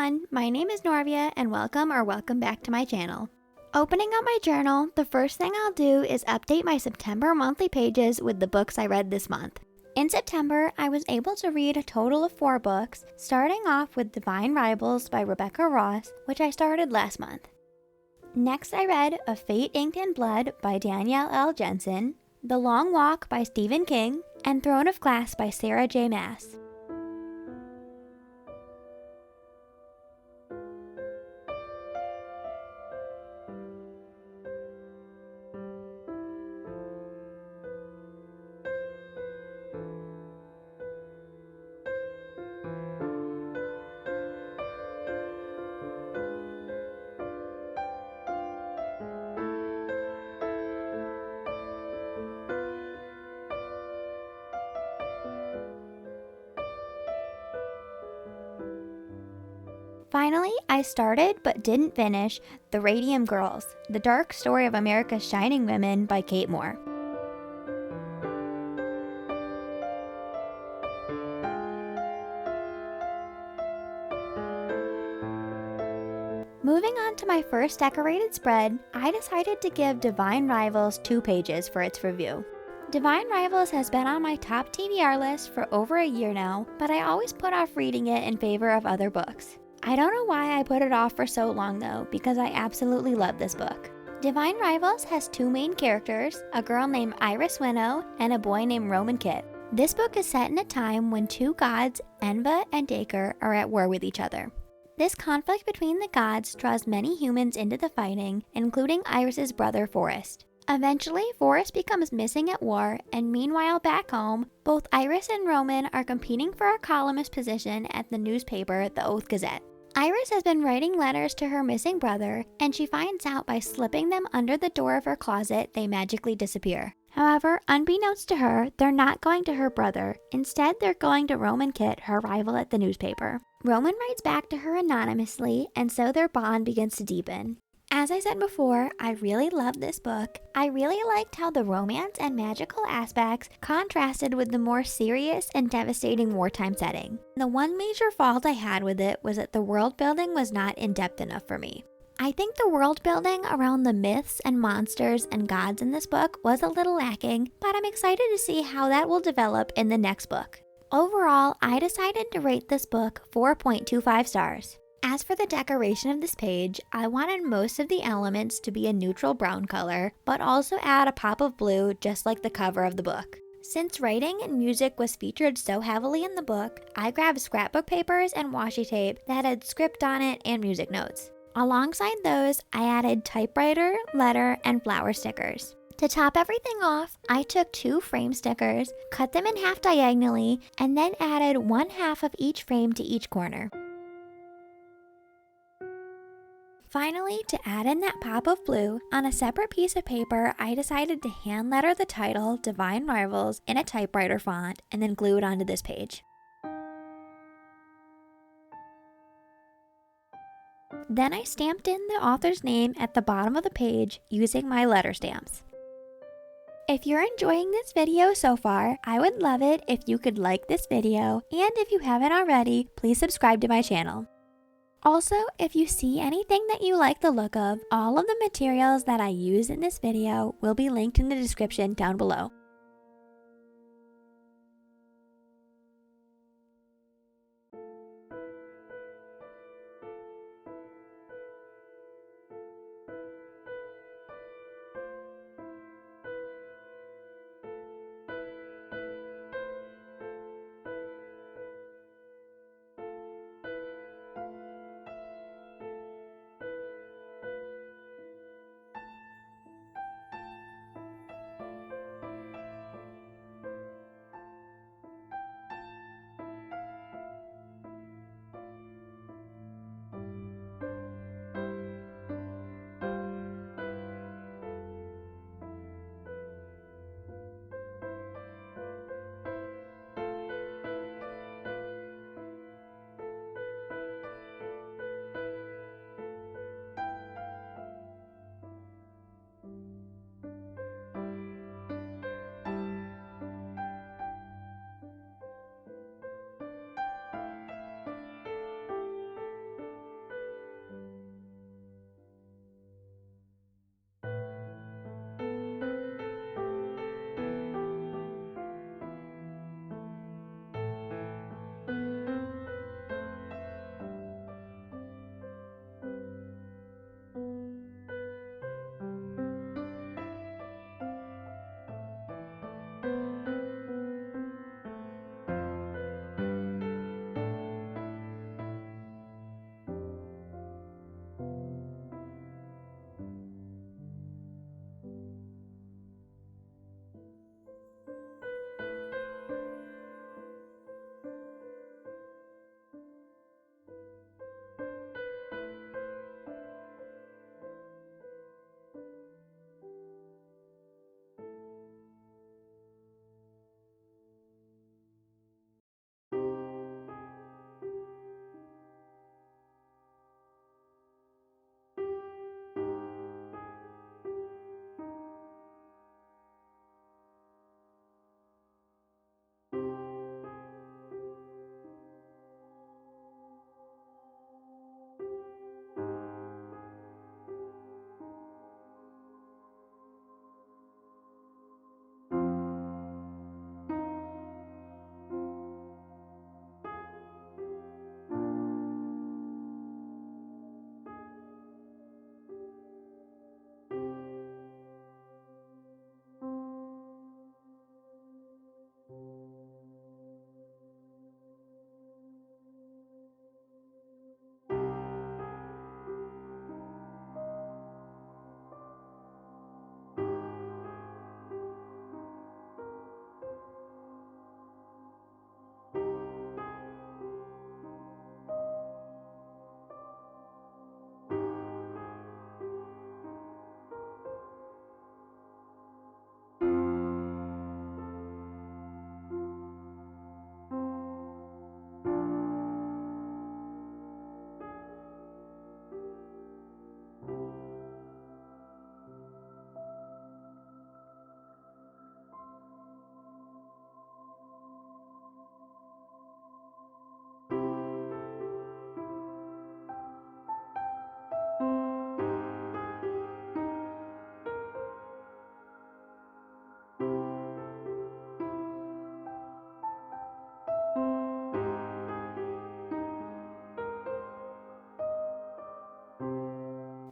everyone, my name is Norvia and welcome back to my channel. Opening up my journal, the first thing I'll do is update my September monthly pages with the books I read this month. In September, I was able to read a total of 4 books, starting off with Divine Rivals by Rebecca Ross, which I started last month. Next I read A Fate Inked in Blood by Danielle Jensen, The Long Walk by Stephen King, and Throne of Glass by Sarah J. Maas. Finally, I started but didn't finish The Radium Girls, The Dark Story of America's Shining Women by Kate Moore. Moving on to my first decorated spread, I decided to give Divine Rivals 2 pages for its review. Divine Rivals has been on my top TBR list for over a year now, but I always put off reading it in favor of other books. I don't know why I put it off for so long though, because I absolutely love this book. Divine Rivals has 2 main characters, a girl named Iris Winnow and a boy named Roman Kit. This book is set in a time when 2 gods, Enva and Dacre, are at war with each other. This conflict between the gods draws many humans into the fighting, including Iris's brother Forrest. Eventually, Forrest becomes missing at war, and meanwhile back home, both Iris and Roman are competing for a columnist position at the newspaper, the Oath Gazette. Iris has been writing letters to her missing brother, and she finds out by slipping them under the door of her closet, they magically disappear. However, unbeknownst to her, they're not going to her brother. Instead, they're going to Roman Kit, her rival at the newspaper. Roman writes back to her anonymously, and so their bond begins to deepen. As I said before, I really loved this book. I really liked how the romance and magical aspects contrasted with the more serious and devastating wartime setting. The one major fault I had with it was that the world building was not in-depth enough for me. I think the world building around the myths and monsters and gods in this book was a little lacking, but I'm excited to see how that will develop in the next book. Overall, I decided to rate this book 4.25 stars. As for the decoration of this page, I wanted most of the elements to be a neutral brown color, but also add a pop of blue just like the cover of the book. Since writing and music was featured so heavily in the book, I grabbed scrapbook papers and washi tape that had script on it and music notes. Alongside those, I added typewriter, letter, and flower stickers. To top everything off, I took 2 frame stickers, cut them in half diagonally, and then added 1/2 of each frame to each corner. Finally, to add in that pop of blue, on a separate piece of paper, I decided to hand letter the title Divine Rivals in a typewriter font and then glue it onto this page. Then I stamped in the author's name at the bottom of the page using my letter stamps. If you're enjoying this video so far, I would love it if you could like this video, and if you haven't already, please subscribe to my channel. Also, if you see anything that you like the look of, all of the materials that I use in this video will be linked in the description down below.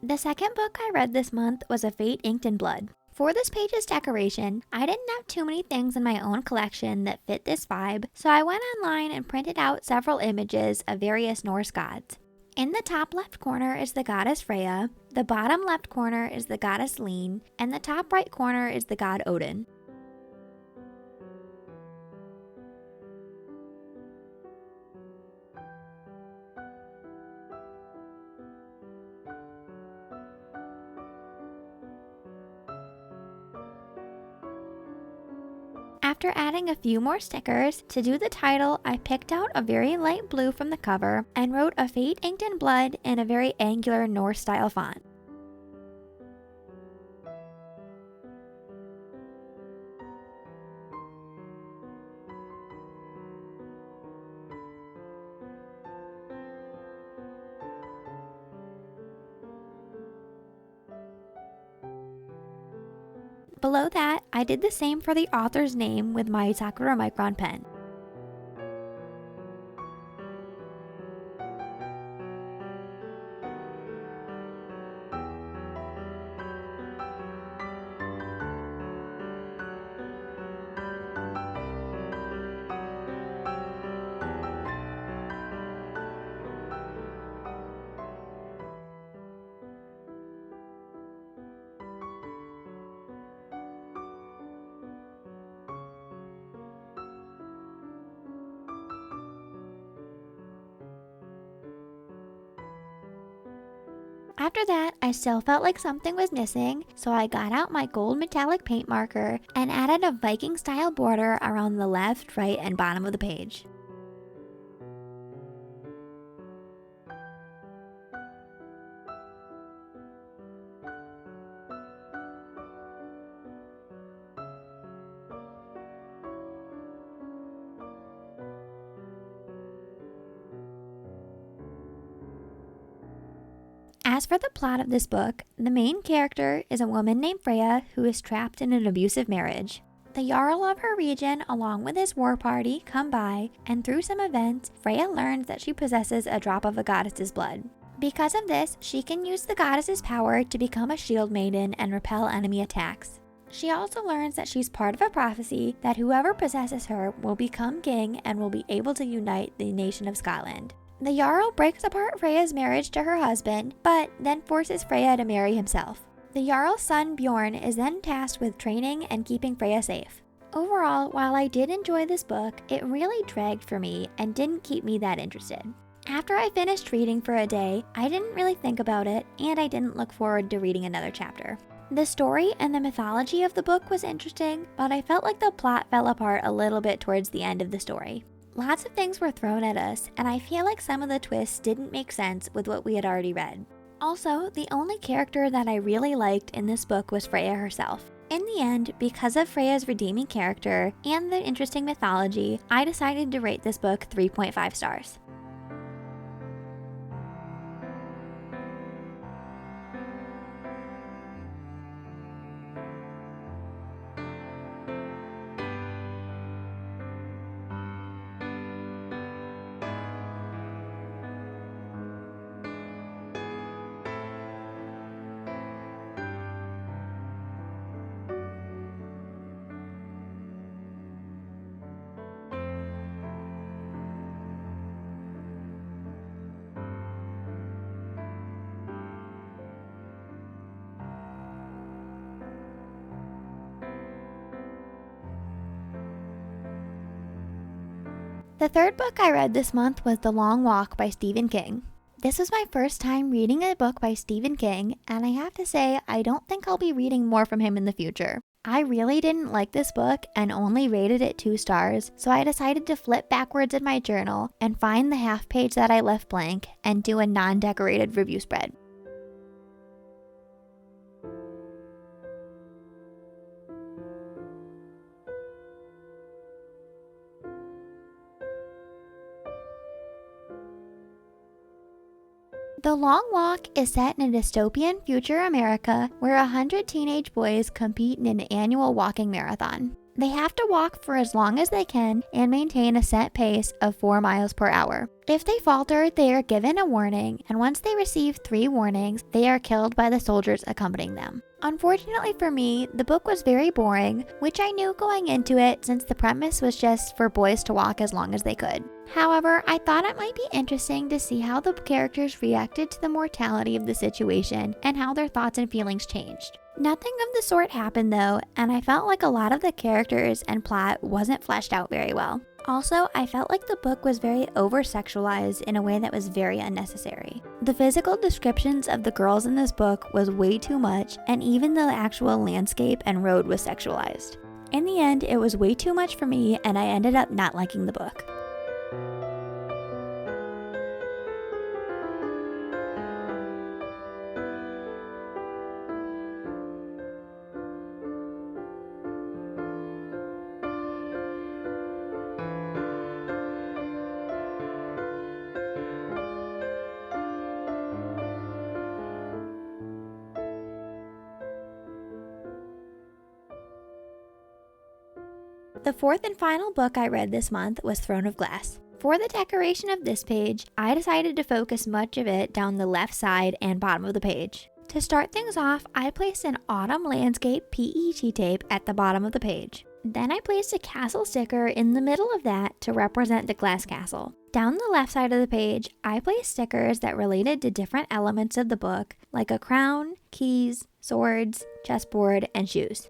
The second book I read this month was A Fate Inked in Blood. For this page's decoration, I didn't have too many things in my own collection that fit this vibe, so I went online and printed out several images of various Norse gods. In the top left corner is the goddess Freya, the bottom left corner is the goddess Lene, and the top right corner is the god Odin. After adding a few more stickers, to do the title, I picked out a very light blue from the cover and wrote A Fate Inked in Blood in a very angular Norse style font. Below that, I did the same for the author's name with my Sakura Micron pen. After that, I still felt like something was missing, so I got out my gold metallic paint marker and added a Viking style border around the left, right, and bottom of the page. As for the plot of this book, the main character is a woman named Freya who is trapped in an abusive marriage. The Jarl of her region, along with his war party, come by, and through some events, Freya learns that she possesses a drop of a goddess's blood. Because of this, she can use the goddess's power to become a shield maiden and repel enemy attacks. She also learns that she's part of a prophecy that whoever possesses her will become king and will be able to unite the nation of Scotland. The Jarl breaks apart Freya's marriage to her husband, but then forces Freya to marry himself. The Jarl's son Bjorn is then tasked with training and keeping Freya safe. Overall, while I did enjoy this book, it really dragged for me and didn't keep me that interested. After I finished reading for a day, I didn't really think about it, and I didn't look forward to reading another chapter. The story and the mythology of the book was interesting, but I felt like the plot fell apart a little bit towards the end of the story. Lots of things were thrown at us, and I feel like some of the twists didn't make sense with what we had already read. Also, the only character that I really liked in this book was Freya herself. In the end, because of Freya's redeeming character and the interesting mythology, I decided to rate this book 3.5 stars. The third book I read this month was The Long Walk by Stephen King. This was my first time reading a book by Stephen King, and I have to say, I don't think I'll be reading more from him in the future. I really didn't like this book and only rated it 2 stars, so I decided to flip backwards in my journal and find the half page that I left blank and do a non-decorated review spread. The Long Walk is set in a dystopian future America where 100 teenage boys compete in an annual walking marathon. They have to walk for as long as they can and maintain a set pace of 4 miles per hour. If they falter, they are given a warning, and once they receive 3 warnings, they are killed by the soldiers accompanying them. Unfortunately for me, the book was very boring, which I knew going into it since the premise was just for boys to walk as long as they could. However, I thought it might be interesting to see how the characters reacted to the mortality of the situation and how their thoughts and feelings changed. Nothing of the sort happened though, and I felt like a lot of the characters and plot wasn't fleshed out very well. Also, I felt like the book was very over-sexualized in a way that was very unnecessary. The physical descriptions of the girls in this book was way too much, and even the actual landscape and road was sexualized. In the end, it was way too much for me, and I ended up not liking the book. The fourth and final book I read this month was Throne of Glass. For the decoration of this page, I decided to focus much of it down the left side and bottom of the page. To start things off, I placed an autumn landscape PET tape at the bottom of the page. Then I placed a castle sticker in the middle of that to represent the glass castle. Down the left side of the page, I placed stickers that related to different elements of the book, like a crown, keys, swords, chessboard, and shoes.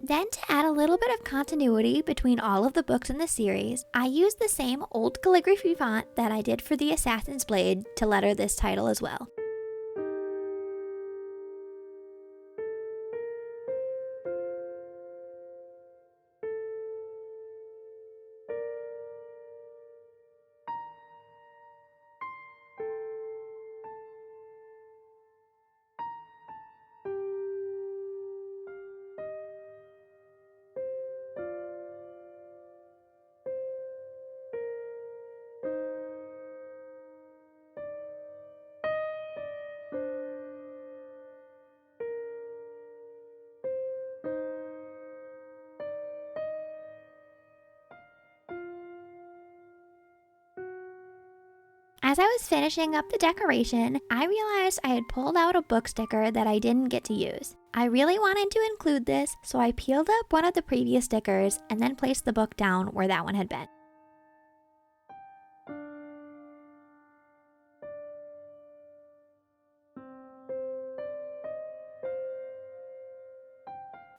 Then, to add a little bit of continuity between all of the books in the series, I used the same old calligraphy font that I did for the Assassin's Blade to letter this title as well. As I was finishing up the decoration, I realized I had pulled out a book sticker that I didn't get to use. I really wanted to include this, so I peeled up one of the previous stickers and then placed the book down where that one had been.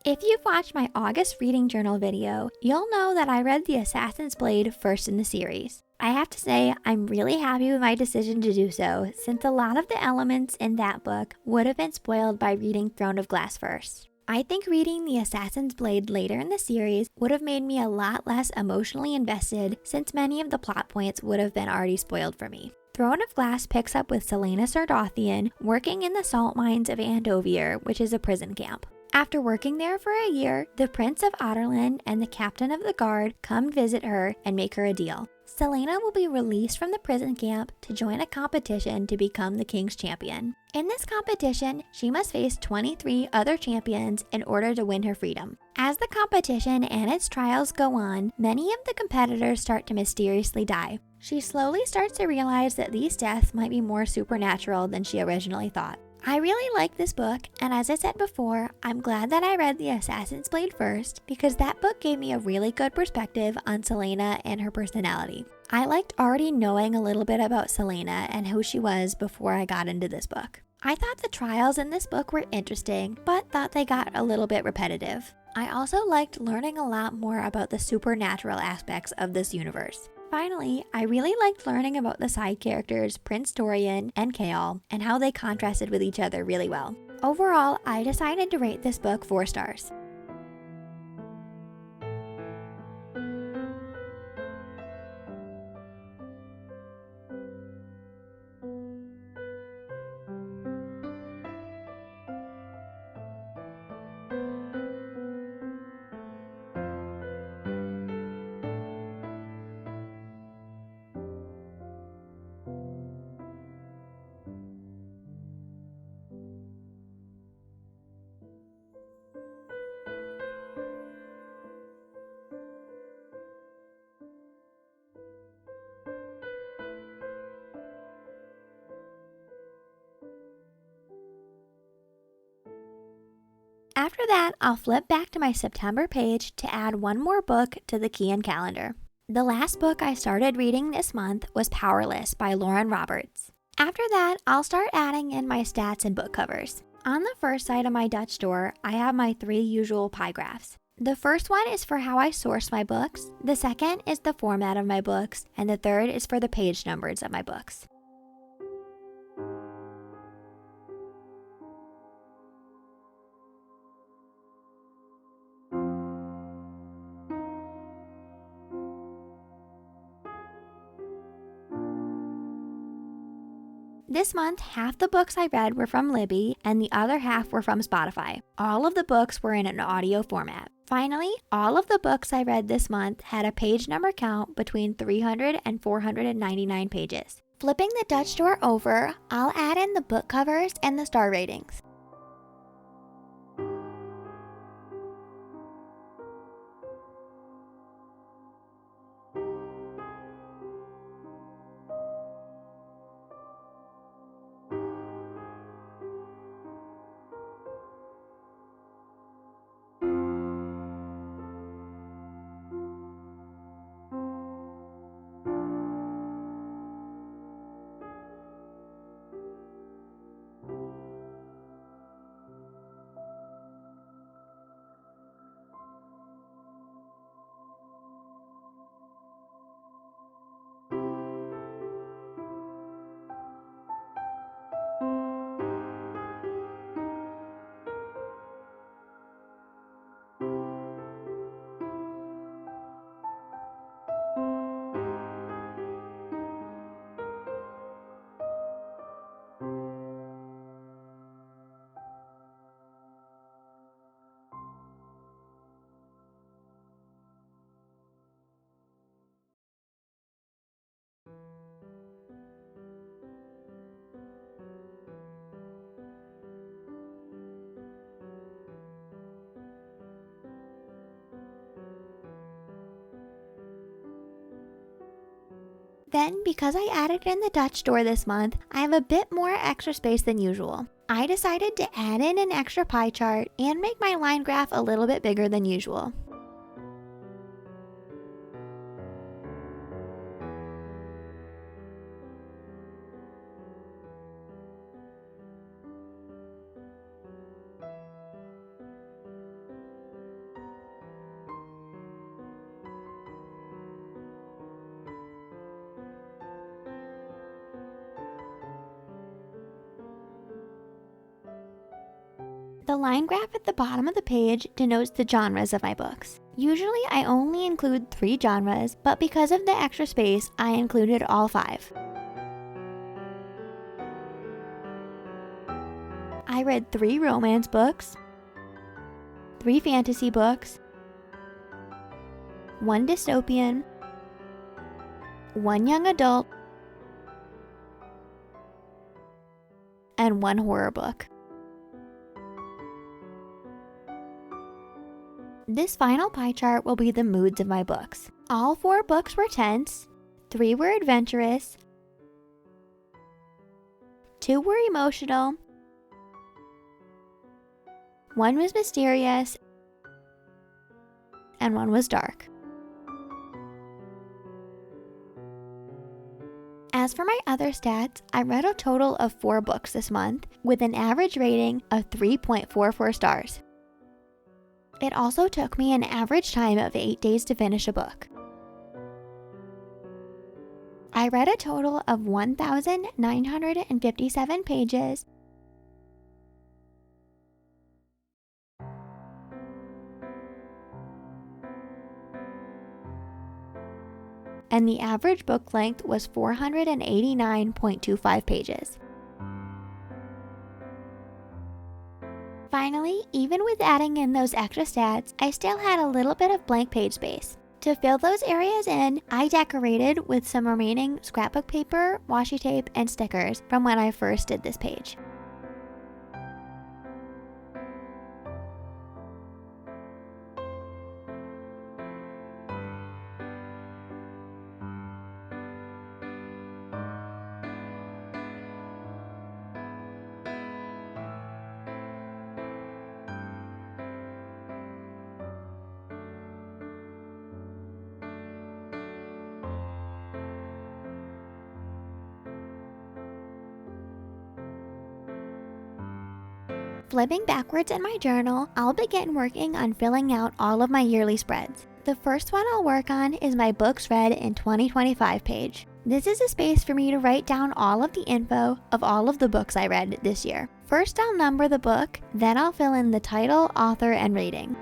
If you've watched my August reading journal video, you'll know that I read The Assassin's Blade first in the series. I have to say, I'm really happy with my decision to do so, since a lot of the elements in that book would have been spoiled by reading Throne of Glass first. I think reading The Assassin's Blade later in the series would have made me a lot less emotionally invested, since many of the plot points would have been already spoiled for me. Throne of Glass picks up with Selena Sardothian working in the salt mines of Andovier, which is a prison camp. After working there for a year, the Prince of Otterland and the Captain of the Guard come visit her and make her a deal. Selena will be released from the prison camp to join a competition to become the King's Champion. In this competition, she must face 23 other champions in order to win her freedom. As the competition and its trials go on, many of the competitors start to mysteriously die. She slowly starts to realize that these deaths might be more supernatural than she originally thought. I really like this book, and as I said before, I'm glad that I read The Assassin's Blade first, because that book gave me a really good perspective on Selena and her personality. I liked already knowing a little bit about Selena and who she was before I got into this book. I thought the trials in this book were interesting, but thought they got a little bit repetitive. I also liked learning a lot more about the supernatural aspects of this universe. Finally, I really liked learning about the side characters Prince Dorian and Chaol and how they contrasted with each other really well. Overall, I decided to rate this book 4 stars. After that, I'll flip back to my September page to add one more book to the key and calendar. The last book I started reading this month was Powerless by Lauren Roberts. After that, I'll start adding in my stats and book covers. On the first side of my Dutch door, I have my 3 usual pie graphs. The first one is for how I source my books, the second is the format of my books, and the third is for the page numbers of my books. This month, half the books I read were from Libby and the other half were from Spotify. All of the books were in an audio format. Finally, all of the books I read this month had a page number count between 300 and 499 pages. Flipping the Dutch door over, I'll add in the book covers and the star ratings. Then, because I added in the Dutch door this month, I have a bit more extra space than usual. I decided to add in an extra pie chart and make my line graph a little bit bigger than usual. The line graph at the bottom of the page denotes the genres of my books. Usually I only include 3 genres, but because of the extra space, I included all 5. I read 3 romance books, 3 fantasy books, 1 dystopian, 1 young adult, and 1 horror book. This final pie chart will be the moods of my books. All 4 books were tense, 3 were adventurous, 2 were emotional, 1 was mysterious, and 1 was dark. As for my other stats, I read a total of 4 books this month, with an average rating of 3.44 stars. It also took me an average time of 8 days to finish a book. I read a total of 1,957 pages, and the average book length was 489.25 pages. Finally, even with adding in those extra stats, I still had a little bit of blank page space. To fill those areas in, I decorated with some remaining scrapbook paper, washi tape, and stickers from when I first did this page. Flipping backwards in my journal, I'll begin working on filling out all of my yearly spreads. The first one I'll work on is my books read in 2025 page. This is a space for me to write down all of the info of all of the books I read this year. First I'll number the book, then I'll fill in the title, author, and rating.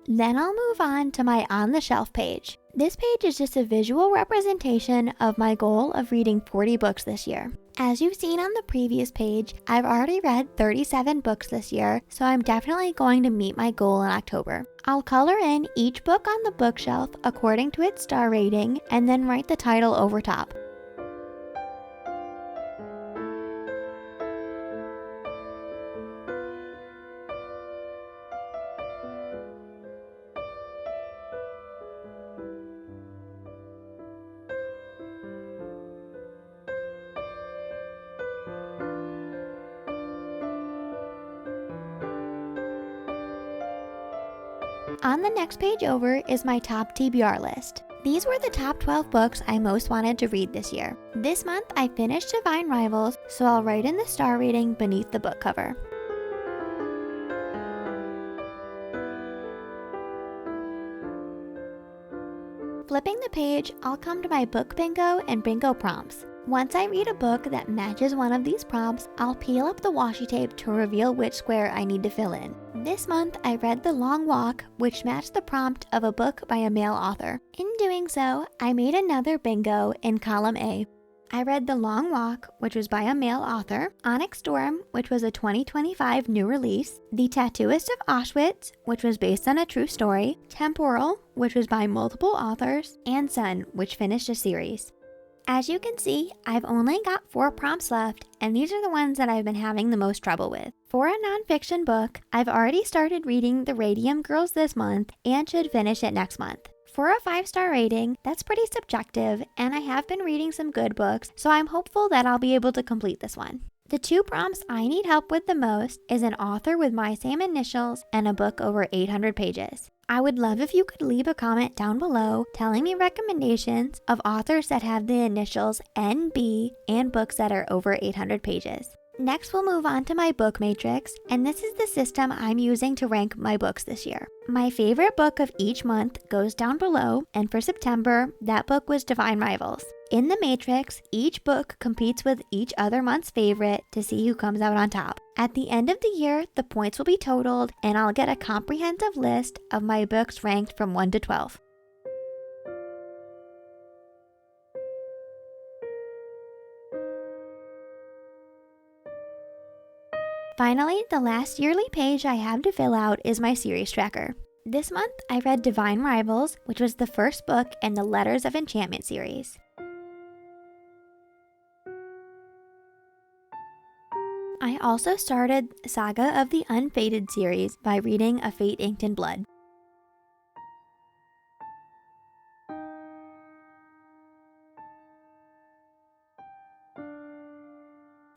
Then I'll move on to my on the shelf page. This page is just a visual representation of my goal of reading 40 books this year. As you've seen on the previous page, I've already read 37 books this year, so I'm definitely going to meet my goal in October. I'll color in each book on the bookshelf according to its star rating and then write the title over top. On the next page over is my top TBR list. These were the top 12 books I most wanted to read this year. This month I finished Divine Rivals, so I'll write in the star rating beneath the book cover. Flipping the page, I'll come to my book bingo and bingo prompts. Once I read a book that matches one of these prompts, I'll peel up the washi tape to reveal which square I need to fill in. This month, I read The Long Walk, which matched the prompt of a book by a male author. In doing so, I made another bingo in column A. I read The Long Walk, which was by a male author, Onyx Storm, which was a 2025 new release, The Tattooist of Auschwitz, which was based on a true story, Temporal, which was by multiple authors, and Sun, which finished a series. As you can see, I've only got 4 prompts left, and these are the ones that I've been having the most trouble with. For a nonfiction book, I've already started reading The Radium Girls this month and should finish it next month. For a 5-star rating, that's pretty subjective, and I have been reading some good books, so I'm hopeful that I'll be able to complete this one. The 2 prompts I need help with the most is an author with my same initials and a book over 800 pages. I would love if you could leave a comment down below telling me recommendations of authors that have the initials NB and books that are over 800 pages. Next, we'll move on to my book matrix, and this is the system I'm using to rank my books this year. My favorite book of each month goes down below, and for September, that book was Divine Rivals. In the matrix, each book competes with each other month's favorite to see who comes out on top. At the end of the year, the points will be totaled, and I'll get a comprehensive list of my books ranked from 1 to 12. Finally, the last yearly page I have to fill out is my series tracker. This month, I read Divine Rivals, which was the first book in the Letters of Enchantment series. I also started Saga of the Unfated series by reading A Fate Inked in Blood.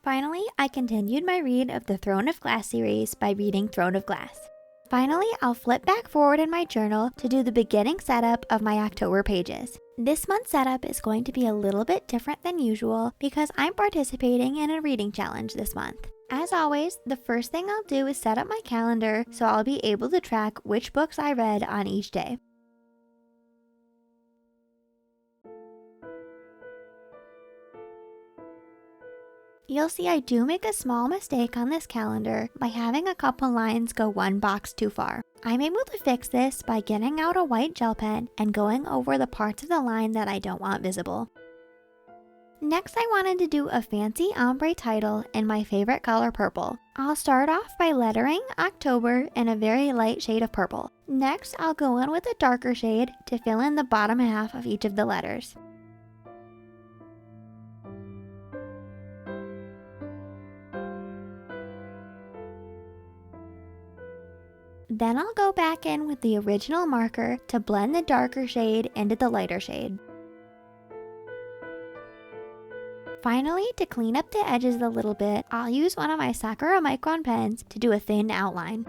Finally, I continued my read of the Throne of Glass series by reading Throne of Glass. Finally, I'll flip back forward in my journal to do the beginning setup of my October pages. This month's setup is going to be a little bit different than usual because I'm participating in a reading challenge this month. As always, the first thing I'll do is set up my calendar so I'll be able to track which books I read on each day. You'll see I do make a small mistake on this calendar by having a couple lines go one box too far. I'm able to fix this by getting out a white gel pen and going over the parts of the line that I don't want visible. Next, I wanted to do a fancy ombre title in my favorite color, purple. I'll start off by lettering October in a very light shade of purple. Next, I'll go in with a darker shade to fill in the bottom half of each of the letters. Then I'll go back in with the original marker to blend the darker shade into the lighter shade. Finally, to clean up the edges a little bit, I'll use one of my Sakura Micron pens to do a thin outline.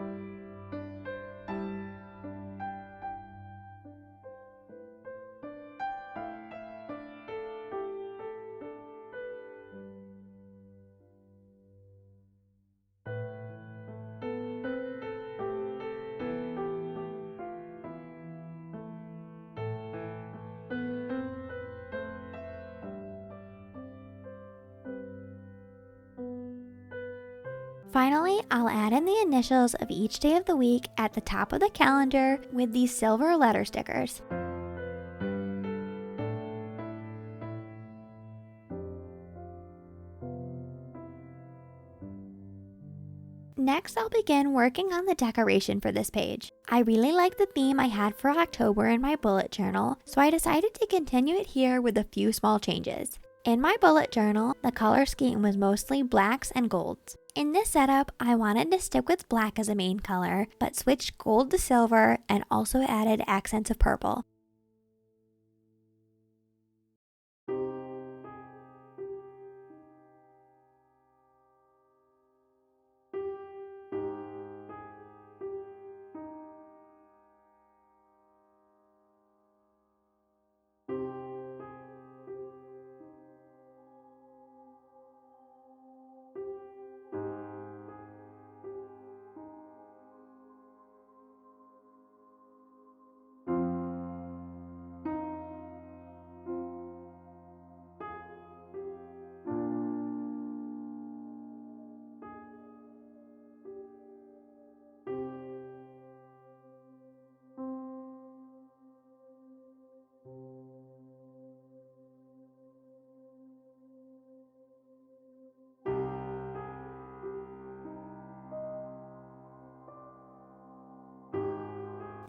Finally, I'll add in the initials of each day of the week at the top of the calendar with these silver letter stickers. Next, I'll begin working on the decoration for this page. I really like the theme I had for October in my bullet journal, so I decided to continue it here with a few small changes. In my bullet journal, the color scheme was mostly blacks and golds. In this setup, I wanted to stick with black as a main color, but switched gold to silver and also added accents of purple.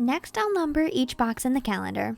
Next, I'll number each box in the calendar.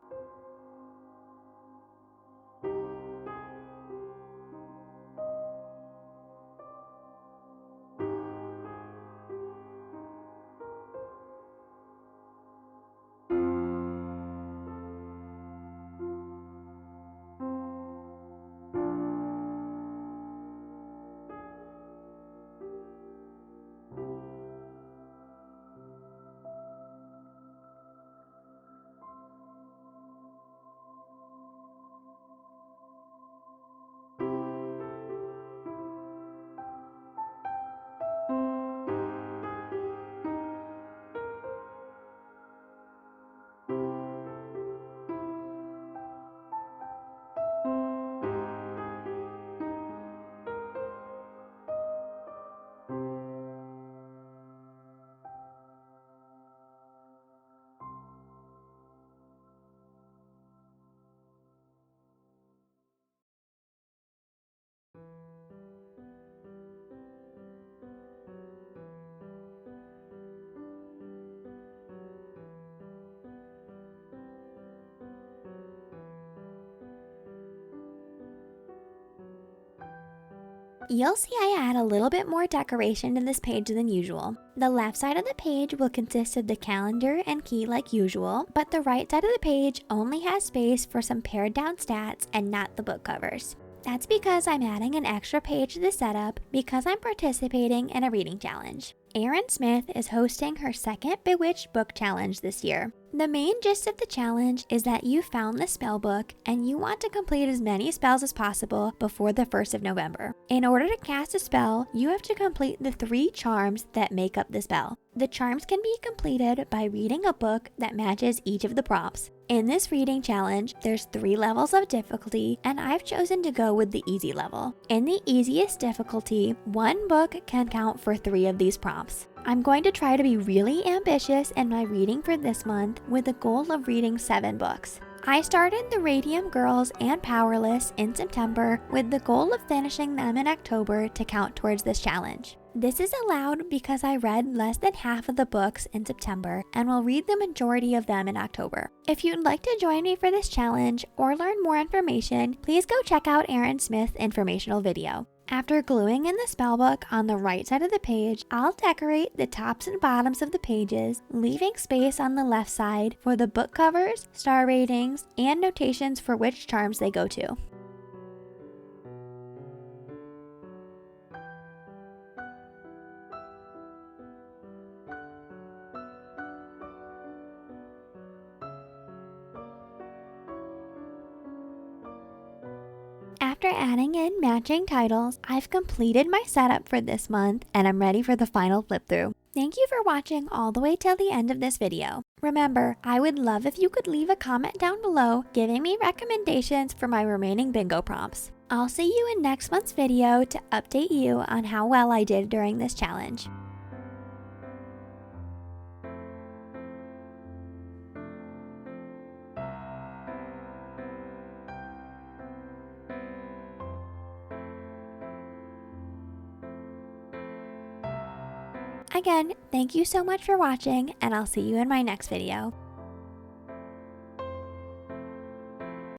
You'll see I add a little bit more decoration to this page than usual. The left side of the page will consist of the calendar and key like usual, but the right side of the page only has space for some pared down stats and not the book covers. That's because I'm adding an extra page to the setup because I'm participating in a reading challenge. Erin Smith is hosting her second Bewitched Book challenge this year. The main gist of the challenge is that you found the spell book and you want to complete as many spells as possible before the 1st of November. In order to cast a spell, you have to complete the 3 charms that make up the spell. The charms can be completed by reading a book that matches each of the prompts. In this reading challenge, there's 3 levels of difficulty, and I've chosen to go with the easy level. In the easiest difficulty, 1 book can count for 3 of these prompts. I'm going to try to be really ambitious in my reading for this month with the goal of reading 7 books. I started the Radium Girls and Powerless in September with the goal of finishing them in October to count towards this challenge. This is allowed because I read less than half of the books in September and will read the majority of them in October. If you'd like to join me for this challenge or learn more information, please go check out Erin Smith's informational video. After gluing in the spellbook on the right side of the page, I'll decorate the tops and bottoms of the pages, leaving space on the left side for the book covers, star ratings, and notations for which charms they go to. After adding in matching titles, I've completed my setup for this month and I'm ready for the final flip through. Thank you for watching all the way till the end of this video. Remember, I would love if you could leave a comment down below giving me recommendations for my remaining bingo prompts. I'll see you in next month's video to update you on how well I did during this challenge. Again, thank you so much for watching, and I'll see you in my next video.